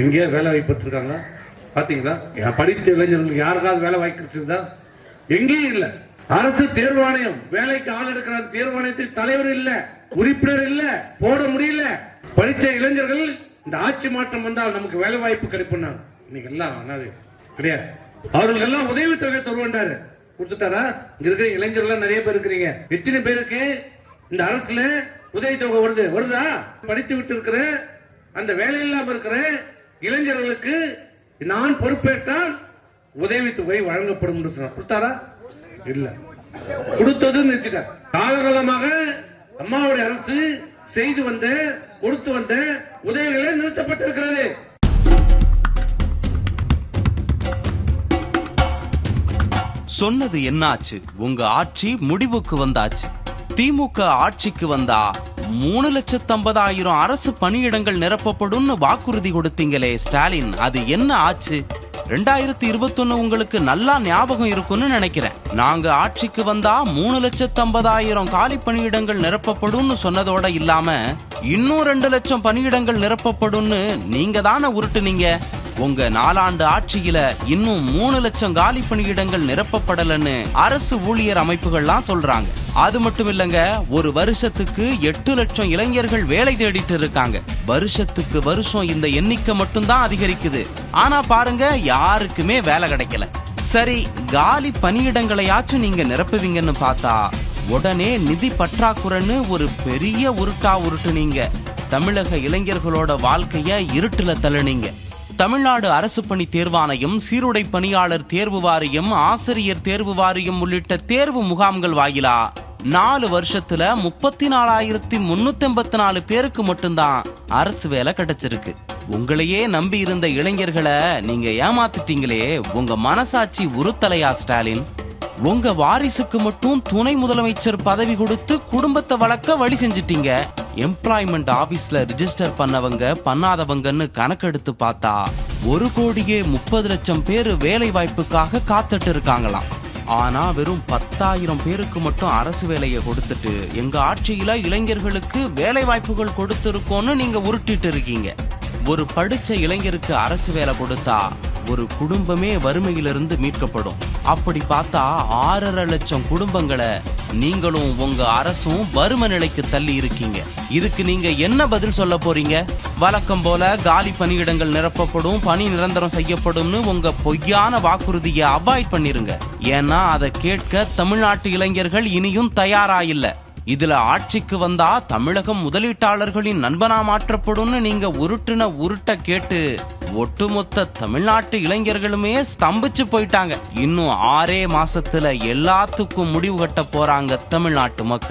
எங்கேயா வேலை வாய்ப்பு இருக்காங்க பாத்தீங்களா? படித்த இளைஞர்களுக்கு யாருக்காவது வேலை வாய்ப்பு இருந்தா எங்கேயும் இல்ல. அரசு தேர்வாணையம் வேலைக்கு ஆள் எடுக்கிற தேர்வாணையத்தில் தலைவர் இல்ல, உறுப்பினர் இல்ல, போட முடியல. படித்த இளைஞர்கள் இந்த ஆட்சி மாற்றம் வந்தால் நமக்கு வேலை வாய்ப்பு கிடைக்கும். இன்னைக்கு எல்லாம் கிடையாது. அவர்கள் எல்லாம் உதவித்தொகை தருவாரு, கொடுத்துட்டாரா? இங்க இருக்கிற இளைஞர்கள் நிறைய பேர் இருக்கிறீங்க. எத்தனை பேருக்கு இந்த அரசுல உதவித்தொகை வருதா? படித்து விட்டு இருக்கிற அந்த வேலை இல்லாம இருக்கிற இளைஞர்களுக்கு நான் பொறுப்பேற்றால் உதவித்தொகை வழங்கப்படும் என்று சொன்னார். கொடுத்தாரா? இல்ல. கொடுத்தது நிறுத்திட்டார். காலகாலமாக அம்மாவுடைய அரசு செய்து வந்த கொடுத்து வந்த உதவிகளை நிறுத்தப்பட்டிருக்கிறது. சொன்னது என்னாச்சு? உங்க ஆட்சி முடிவுக்கு வந்தாச்சு. திமுக ஆட்சிக்கு வந்தா 3,50,000 அரசு பணியிடங்கள் நிரப்பப்படும் வாக்குறுதி கொடுத்தீங்களே ஸ்டாலின், அது என்ன ஆச்சு? 2021 உங்களுக்கு நல்லா ஞாபகம் இருக்கும்னு நினைக்கிறேன். நாங்க ஆட்சிக்கு வந்தா 3,50,000 காலி பணியிடங்கள் நிரப்பப்படும் சொன்னதோட இல்லாம இன்னும் 2 லட்சம் பணியிடங்கள் நிரப்பப்படும் நீங்க தானே உருட்டுனீங்க. உங்க 4 ஆண்டு ஆட்சியில இன்னும் 3 லட்சம் காலி பணியிடங்கள் நிரப்பப்படலன்னு அரசு ஊழியர் அமைப்புகள்லாம் சொல்றாங்க. அது மட்டும் இல்லங்க, ஒரு வருஷத்துக்கு 8 லட்சம் இளைஞர்கள் வேலை தேடிட்டு இருக்காங்க. வருஷத்துக்கு வருஷம் இந்த எண்ணிக்கை மட்டும்தான் அதிகரிக்குது. ஆனா பாருங்க, யாருக்குமே வேலை கிடைக்கல. சரி, காலி பணியிடங்களையாச்சும் நீங்க நிரப்புவீங்கன்னு பார்த்தா உடனே நிதி பற்றாக்குறைன்னு ஒரு பெரிய உருட்டுனீங்க. தமிழக இளைஞர்களோட வாழ்க்கைய இருட்டுல தள்ளுனீங்க. தமிழ்நாடு அரசு பணி தேர்வாணையம், சீருடை பணியாளர் தேர்வு வாரியம், ஆசிரியர் தேர்வு வாரியம் உள்ளிட்ட தேர்வு முகாம்கள் வாயிலா 4 வருஷத்துல 34,384 பேருக்கு மட்டும்தான் அரசு வேலை கிடைச்சிருக்கு. உங்களையே நம்பி இருந்த இளைஞர்களை நீங்க ஏமாத்திட்டீங்களே, உங்க மனசாட்சி உறுத்தலையா ஸ்டாலின்? உங்க வாரிசுக்கு மட்டும் துணை முதலமைச்சர் பதவி கொடுத்து குடும்பத்தை வளர்க்க வழி செஞ்சிட்டீங்க. எம்ப்ளாய்மெண்ட் ஆபீஸ்ல ரிஜிஸ்டர் பண்ணவங்க பண்ணாதவங்கன்னு கணக்கெடுத்து பார்த்தா 1,30 லட்சம் பேர் வேலை வாய்ப்புக்காக காத்துட்டு இருக்காங்களாம். ஆனா வெறும் 10,000 பேருக்கு மட்டும் அரசு வேலையை கொடுத்துட்டு எங்க ஆட்சியில இளைஞர்களுக்கு வேலை வாய்ப்புகள் கொடுத்திருக்கோன்னு நீங்க உருட்டிட்டு இருக்கீங்க. ஒரு படிச்ச இளைஞருக்கு அரசு வேலை கொடுத்தா ஒரு குடும்பமே வறுமையிலிருந்து மீட்கப்படும். அப்படி பார்த்தா 6.5 லட்சம் குடும்பங்களை நீங்களும் உங்க அரசும் வறுமை நிலைக்கு தள்ளி இருக்கீங்க. இதுக்கு நீங்க என்ன பதில் சொல்ல போறீங்க? வழக்கம் போல காலி பணியிடங்கள் நிரப்பப்படும், பணி நிரந்தரம் செய்யப்படும்னு உங்க பொய்யான வாக்குறுதியை அவாய்ட் பண்ணிருங்க. ஏன்னா அதை கேட்க தமிழ்நாட்டு இளைஞர்கள் இனியும் தயாராயில்ல. இதுல ஆட்சிக்கு வந்தா தமிழகம் முதலீட்டாளர்களின் நண்பனா மாற்றப்படும்னு நீங்க உருட்ட கேட்டு ஒட்டுமொத்த தமிழ்நாட்டு இளைஞர்களுமே ஸ்தம்பிச்சு போயிட்டாங்க. இன்னும் 6 மாசத்துல எல்லாத்துக்கும் முடிவு கட்ட போறாங்க தமிழ்நாட்டு மக்கள்.